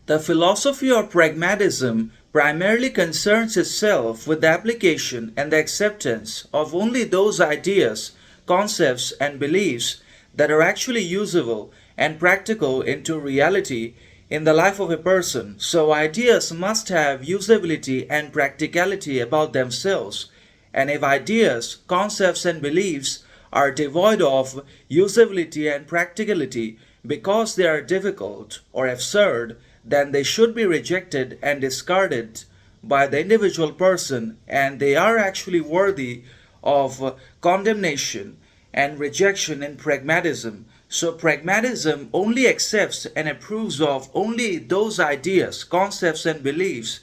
The philosophy of pragmatism primarily concerns itself with the application and the acceptance of only those ideas, concepts, and beliefs that are actually usable and practical into reality in the life of a person. So, ideas must have usability and practicality about themselves. And if ideas, concepts, and beliefs are devoid of usability and practicality because they are difficult or absurd, then they should be rejected and discarded by the individual person, and they are actually worthy of condemnation and rejection in pragmatism. So, pragmatism only accepts and approves of only those ideas, concepts, and beliefs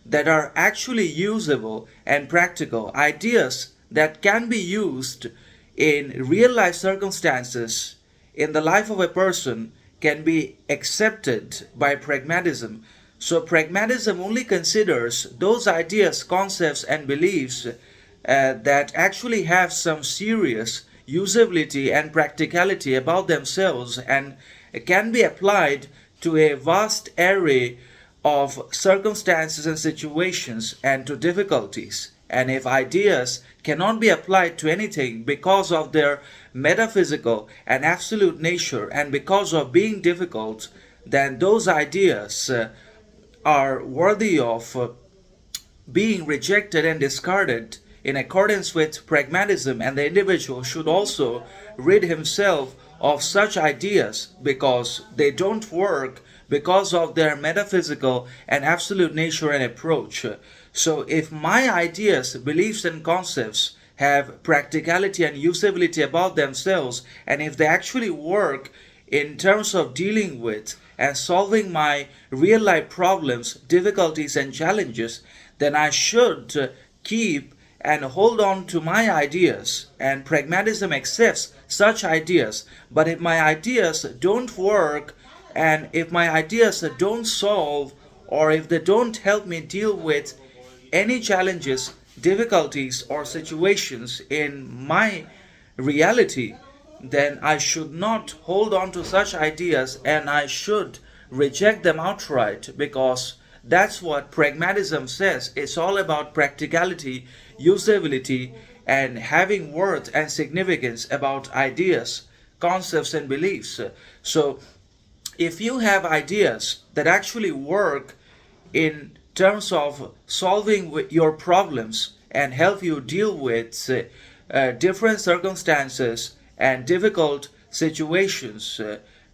that are actually usable and practical, ideas that can be used in real life circumstances in the life of a person can be accepted by pragmatism. So, pragmatism only considers those ideas, concepts, and beliefs that actually have some serious usability and practicality about themselves and can be applied to a vast array of circumstances and situations and to difficulties. And if ideas cannot be applied to anything because of their metaphysical and absolute nature and because of being difficult, then those ideas are worthy of being rejected and discarded in accordance with pragmatism, and the individual should also rid himself of such ideas because they don't work because of their metaphysical and absolute nature and approach. So, if my ideas, beliefs, and concepts have practicality and usability about themselves, and if they actually work in terms of dealing with and solving my real life problems, difficulties, and challenges, then I should keep and hold on to my ideas. And pragmatism accepts such ideas. But if my ideas don't work, and if my ideas don't solve, or if they don't help me deal with any challenges, difficulties, or situations in my reality, then I should not hold on to such ideas and I should reject them outright, because that's what pragmatism says. It's all about practicality, usability, and having worth and significance about ideas, concepts, and beliefs. So, if you have ideas that actually work in terms of solving your problems and help you deal with different circumstances and difficult situations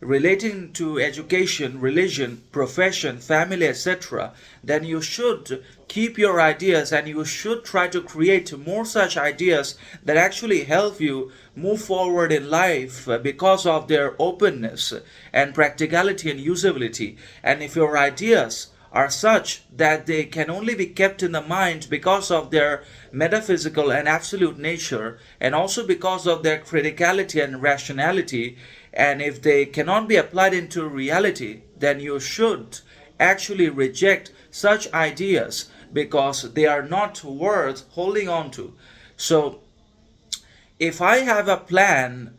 relating to education, religion, profession, family, etc., then you should keep your ideas and you should try to create more such ideas that actually help you move forward in life because of their openness and practicality and usability. And if your ideas are such that they can only be kept in the mind because of their metaphysical and absolute nature, and also because of their criticality and rationality, and if they cannot be applied into reality, then you should actually reject such ideas because they are not worth holding on to. So, if I have a plan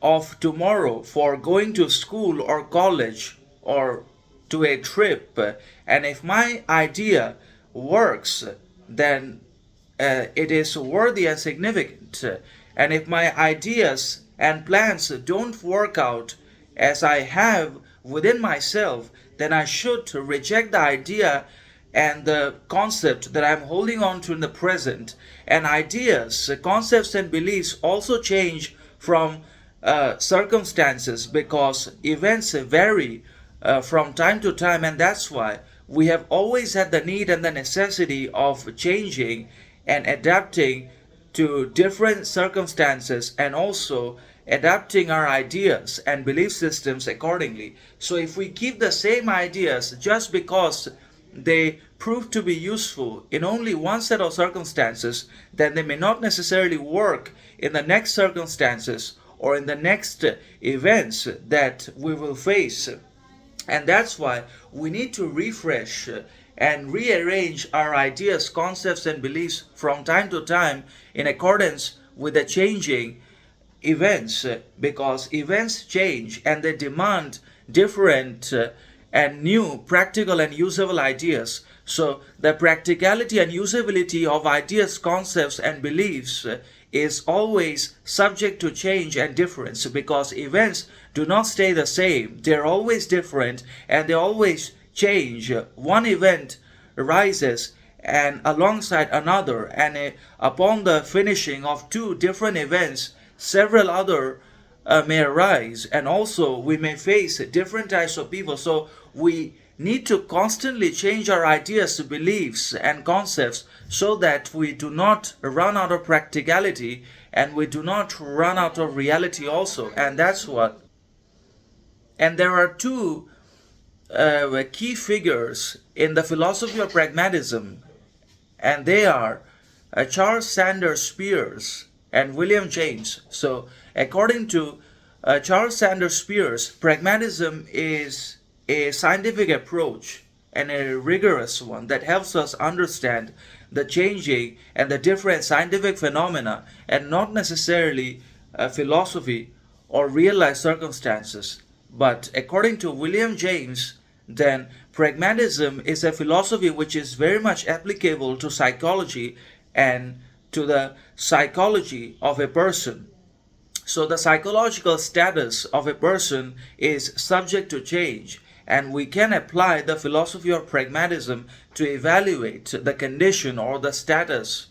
of tomorrow for going to school or college or to a trip, and if my idea works, then it is worthy and significant. And if my ideas and plans don't work out as I have within myself, then I should reject the idea and the concept that I'm holding on to in the present. And ideas, concepts, and beliefs also change from circumstances because events vary from time to time, and that's why we have always had the need and the necessity of changing and adapting to different circumstances and also adapting our ideas and belief systems accordingly. So, if we keep the same ideas just because they prove to be useful in only one set of circumstances, then they may not necessarily work in the next circumstances or in the next events that we will face. And that's why we need to refresh and rearrange our ideas, concepts, and beliefs from time to time in accordance with the changing events, because events change and they demand different and new practical and usable ideas. So the practicality and usability of ideas, concepts, and beliefs is always subject to change and difference, because events do not stay the same. They're always different and they always change. One event arises and alongside another, and upon the finishing of two different events, several other may arise, and also we may face different types of people. So we need to constantly change our ideas, beliefs, and concepts so that we do not run out of practicality and we do not run out of reality also. And that's what. And there are two key figures in the philosophy of pragmatism, and they are Charles Sanders Peirce and William James. So, according to Charles Sanders Peirce, pragmatism is a scientific approach and a rigorous one that helps us understand the changing and the different scientific phenomena, and not necessarily philosophy or real life circumstances. But according to William James, then pragmatism is a philosophy which is very much applicable to psychology and to the psychology of a person. So the psychological status of a person is subject to change, and we can apply the philosophy of pragmatism to evaluate the condition or the status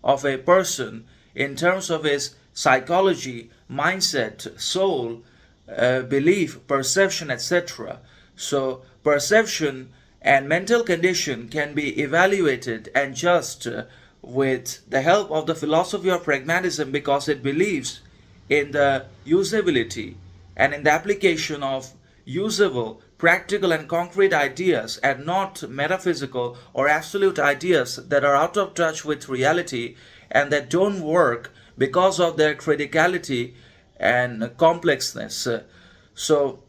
of a person in terms of his psychology, mindset, soul, belief, perception, etc. So perception and mental condition can be evaluated and judged with the help of the philosophy of pragmatism, because it believes in the usability and in the application of usable, practical, and concrete ideas, and not metaphysical or absolute ideas that are out of touch with reality and that don't work because of their criticality and complexness. So,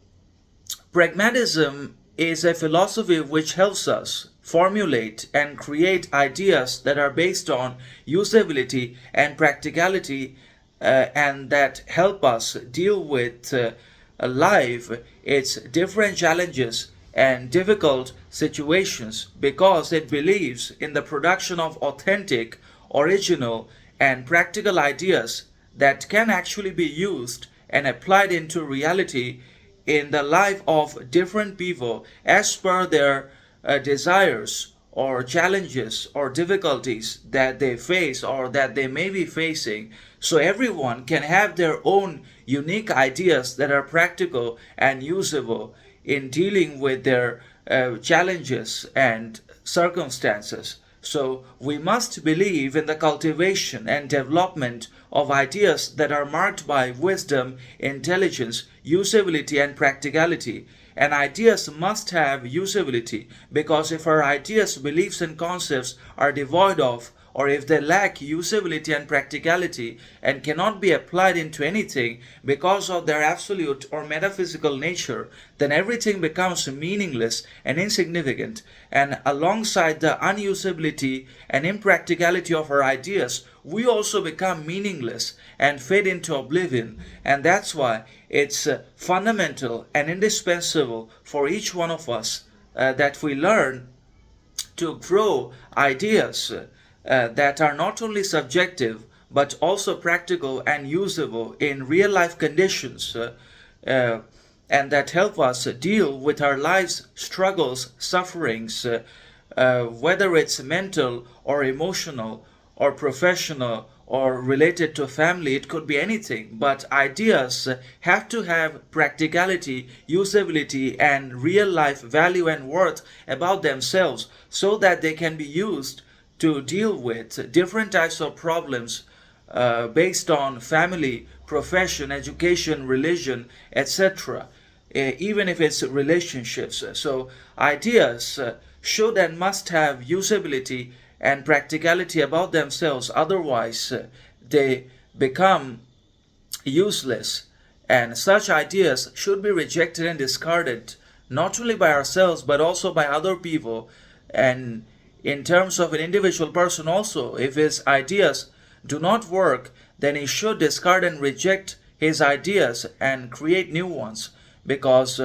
pragmatism is a philosophy which helps us formulate and create ideas that are based on usability and practicality, and that help us deal with life, its different challenges and difficult situations, because it believes in the production of authentic, original, and practical ideas that can actually be used and applied into reality in the life of different people as per their desires or challenges or difficulties that they face or that they may be facing. So everyone can have their own unique ideas that are practical and usable in dealing with their challenges and circumstances. So we must believe in the cultivation and development of ideas that are marked by wisdom, intelligence, usability, and practicality. And ideas must have usability, because if our ideas, beliefs, and concepts are devoid of, or if they lack usability and practicality and cannot be applied into anything because of their absolute or metaphysical nature, then everything becomes meaningless and insignificant. And alongside the unusability and impracticality of our ideas, we also become meaningless and fade into oblivion. And that's why it's fundamental and indispensable for each one of us that we learn to grow ideas that are not only subjective but also practical and usable in real life conditions, and that help us deal with our life's struggles, sufferings, whether it's mental or emotional or professional or related to family. It could be anything, but ideas have to have practicality, usability, and real life value and worth about themselves, so that they can be used to deal with different types of problems based on family, profession, education, religion, etc., even if it's relationships. So ideas should and must have usability and practicality about themselves, otherwise they become useless. And such ideas should be rejected and discarded, not only by ourselves but also by other people. And in terms of an individual person also, if his ideas do not work, then he should discard and reject his ideas and create new ones, because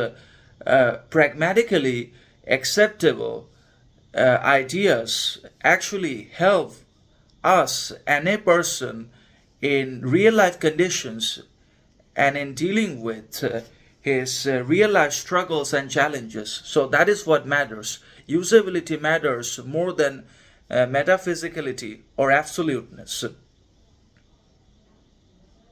pragmatically acceptable ideas actually help us and a person in real life conditions and in dealing with his real life struggles and challenges. So that is what matters. Usability matters more than metaphysicality or absoluteness.